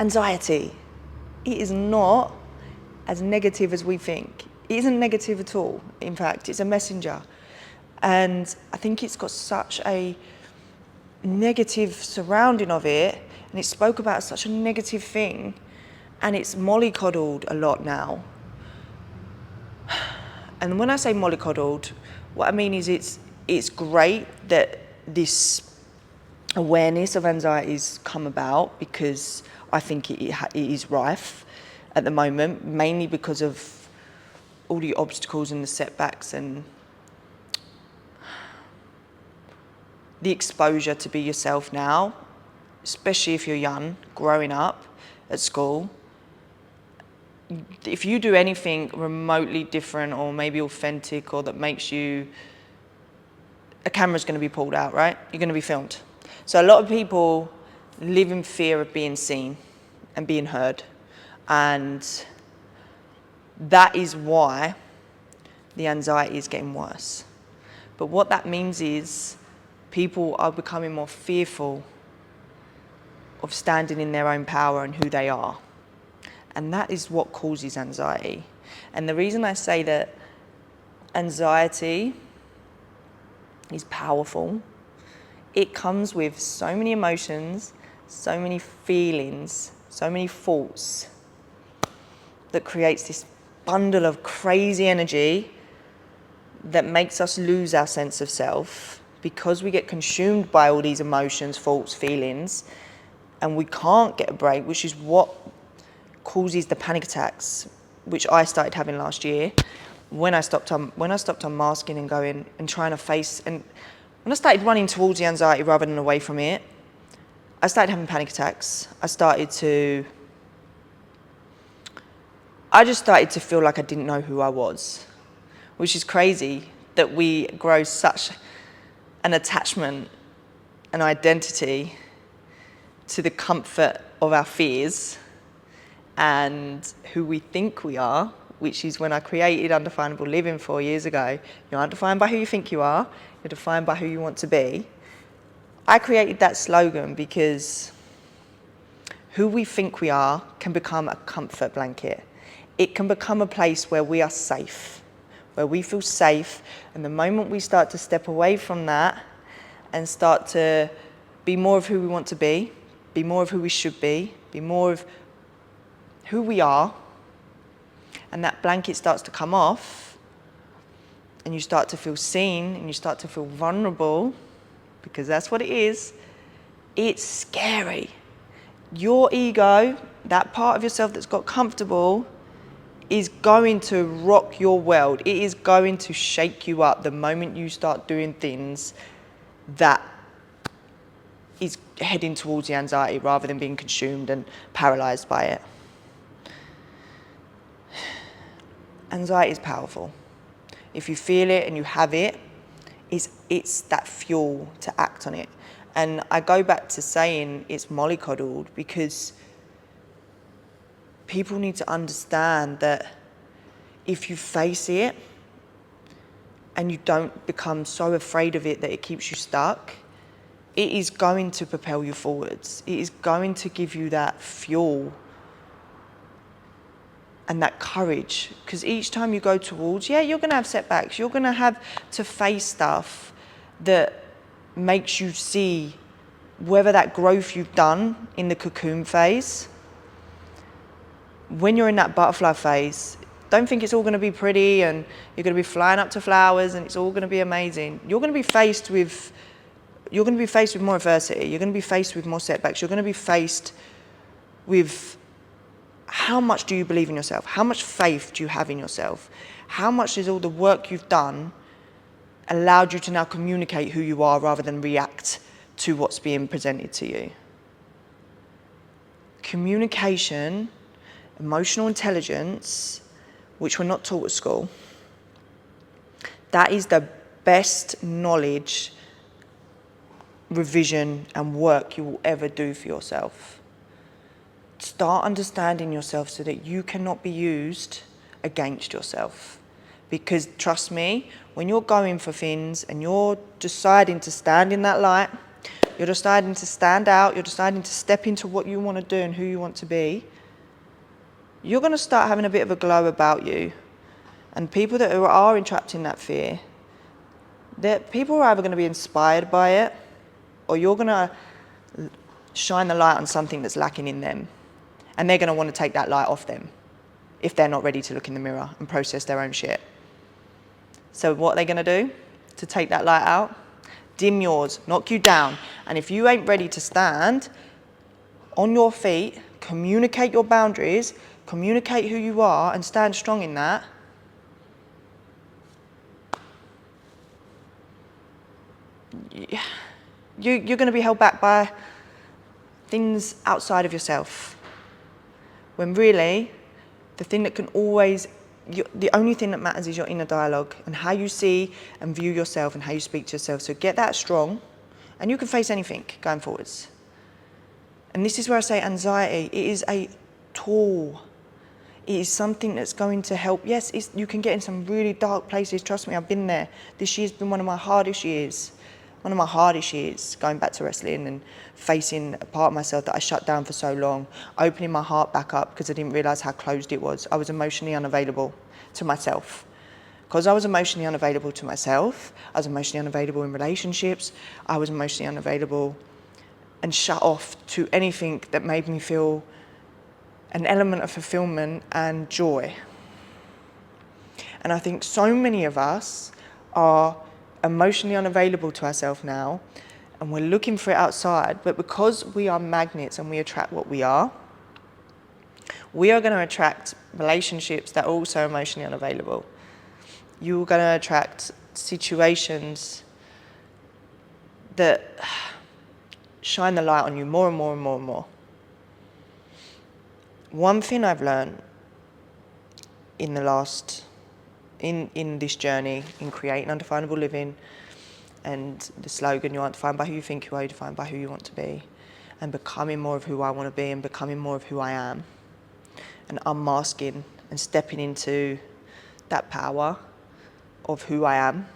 Anxiety. It is not as negative as we think. It isn't negative at all. In fact, it's a messenger. And I think it's got such a negative surrounding of it, and it's spoke about as such a negative thing, and it's mollycoddled a lot now. And when I say mollycoddled, what I mean is it's great that this awareness of anxiety's come about, because I think it is rife at the moment, mainly because of all the obstacles and the setbacks and the exposure to be yourself now, especially if you're young, growing up at school. If you do anything remotely different or maybe authentic or that makes you, a camera's going to be pulled out, right? You're going to be filmed. So a lot of people live in fear of being seen and being heard. And that is why the anxiety is getting worse. But what that means is people are becoming more fearful of standing in their own power and who they are. And that is what causes anxiety. And the reason I say that anxiety is powerful, it comes with so many emotions, so many feelings, so many thoughts that creates this bundle of crazy energy that makes us lose our sense of self, because we get consumed by all these emotions, thoughts, feelings, and we can't get a break, which is what causes the panic attacks, which I started having last year when I stopped unmasking and going and trying to face, and when I started running towards the anxiety rather than away from it, I started having panic attacks. I just started to feel like I didn't know who I was, which is crazy that we grow such an attachment, an identity to the comfort of our fears and who we think we are, which is when I created Undefinable Living 4 years ago. You're undefined by who you think you are, you're defined by who you want to be. I created that slogan because who we think we are can become a comfort blanket. It can become a place where we are safe, where we feel safe, and the moment we start to step away from that and start to be more of who we want to be more of who we should be more of who we are, and that blanket starts to come off, and you start to feel seen, and you start to feel vulnerable, because that's what it is, it's scary. Your ego, that part of yourself that's got comfortable, is going to rock your world. It is going to shake you up the moment you start doing things that is heading towards the anxiety rather than being consumed and paralyzed by it. Anxiety is powerful. If you feel it and you have it, it's that fuel to act on it. And I go back to saying it's mollycoddled because people need to understand that if you face it and you don't become so afraid of it that it keeps you stuck, it is going to propel you forwards. It is going to give you that fuel and that courage. Because each time you go towards, you're going to have setbacks. You're going to have to face stuff that makes you see whether that growth you've done in the cocoon phase. When you're in that butterfly phase, don't think it's all going to be pretty and you're going to be flying up to flowers and it's all going to be amazing. You're going to be faced with more adversity. You're going to be faced with more setbacks. You're going to be faced with how much do you believe in yourself? How much faith do you have in yourself? How much is all the work you've done allowed you to now communicate who you are rather than react to what's being presented to you? Communication, emotional intelligence, which we're not taught at school, that is the best knowledge, revision and work you will ever do for yourself. Start understanding yourself so that you cannot be used against yourself. Because trust me, when you're going for things and you're deciding to stand in that light, you're deciding to stand out, you're deciding to step into what you want to do and who you want to be, you're going to start having a bit of a glow about you. And people that are entrapped in that fear, people are either going to be inspired by it, or you're going to shine the light on something that's lacking in them. And they're going to want to take that light off them if they're not ready to look in the mirror and process their own shit. So what are they going to do to take that light out? Dim yours, knock you down. And if you ain't ready to stand on your feet, communicate your boundaries, communicate who you are, and stand strong in that, you're going to be held back by things outside of yourself. When really, the thing that can always, the only thing that matters is your inner dialogue and how you see and view yourself and how you speak to yourself. So get that strong, and you can face anything going forwards. And this is where I say anxiety, it is a tool. It is something that's going to help. Yes, you can get in some really dark places. Trust me, I've been there. This year's been one of my hardest years. One of my hardest years, going back to wrestling and facing a part of myself that I shut down for so long, opening my heart back up because I didn't realise how closed it was. I was emotionally unavailable to myself. Because I was emotionally unavailable to myself, I was emotionally unavailable in relationships, I was emotionally unavailable and shut off to anything that made me feel an element of fulfillment and joy. And I think so many of us are emotionally unavailable to ourselves now, and we're looking for it outside, but because we are magnets and we attract what we are going to attract relationships that are also emotionally unavailable. You're going to attract situations that shine the light on you more and more and more and more. One thing I've learned in this journey, in creating undefinable living, and the slogan, you aren't defined by who you think you are, you're defined by who you want to be, and becoming more of who I want to be and becoming more of who I am, and unmasking and stepping into that power of who I am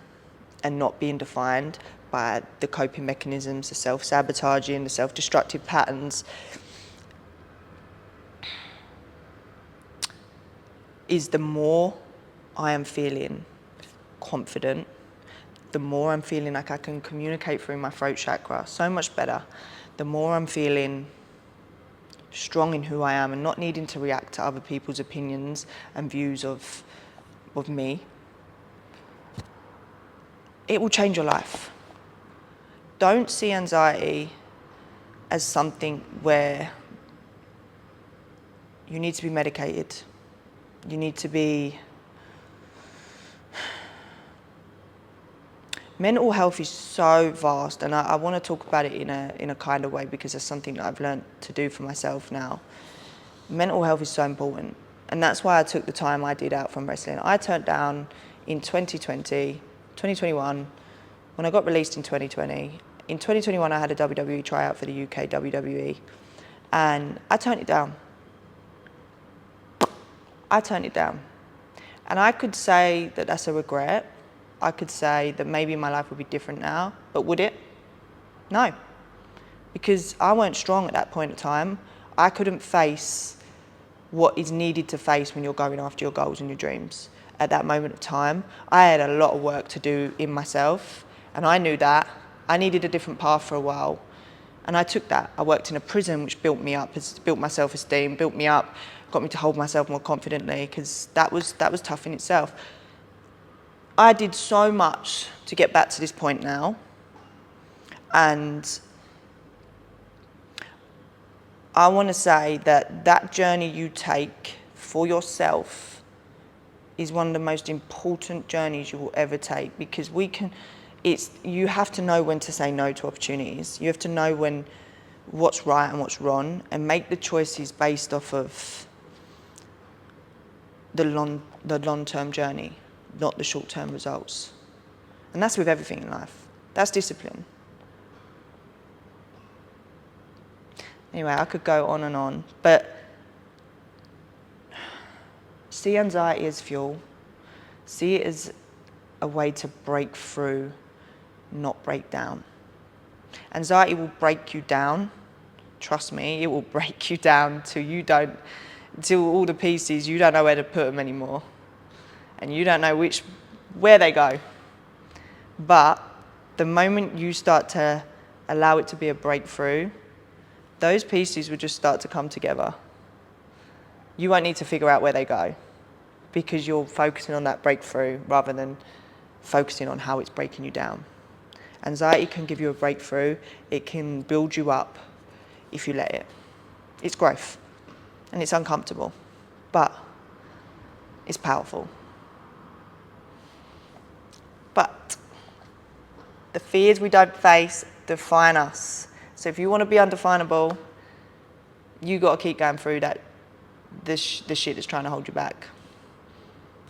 and not being defined by the coping mechanisms, the self-sabotaging, the self-destructive patterns, is the more I am feeling confident, the more I'm feeling like I can communicate through my throat chakra so much better, the more I'm feeling strong in who I am and not needing to react to other people's opinions and views of me, it will change your life. Don't see anxiety as something where you need to be medicated. You need to be... Mental health is so vast, and I want to talk about it in a kind of way because it's something that I've learned to do for myself now. Mental health is so important, and that's why I took the time I did out from wrestling. I turned down in 2021, when I got released in 2020. In 2021, I had a WWE tryout for the UK WWE, and I turned it down. And I could say that that's a regret. I could say that maybe my life would be different now, but would it? No, because I weren't strong at that point in time. I couldn't face what is needed to face when you're going after your goals and your dreams. At that moment of time, I had a lot of work to do in myself, and I knew that. I needed a different path for a while, and I took that. I worked in a prison, which built me up, it's built my self-esteem, built me up, got me to hold myself more confidently, because that was tough in itself. I did so much to get back to this point now, and I want to say that journey you take for yourself is one of the most important journeys you will ever take, because you have to know when to say no to opportunities. You have to know what's right and what's wrong, and make the choices based off of the long-term journey, not the short-term results. And that's with everything in life. That's discipline. Anyway, I could go on and on, but see anxiety as fuel. See it as a way to break through, not break down. Anxiety will break you down. Trust me, it will break you down till all the pieces, you don't know where to put them anymore. And you don't know where they go. But the moment you start to allow it to be a breakthrough, those pieces will just start to come together. You won't need to figure out where they go because you're focusing on that breakthrough rather than focusing on how it's breaking you down. Anxiety can give you a breakthrough. It can build you up if you let it. It's growth and it's uncomfortable, but it's powerful. But the fears we don't face define us. So if you want to be undefinable, you got to keep going through the shit that's trying to hold you back.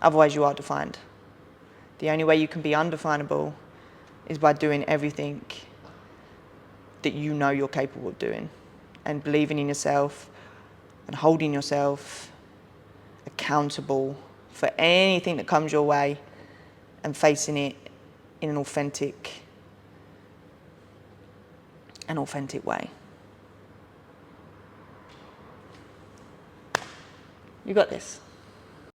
Otherwise you are defined. The only way you can be undefinable is by doing everything that you know you're capable of doing and believing in yourself and holding yourself accountable for anything that comes your way and facing it in an authentic way. You got this.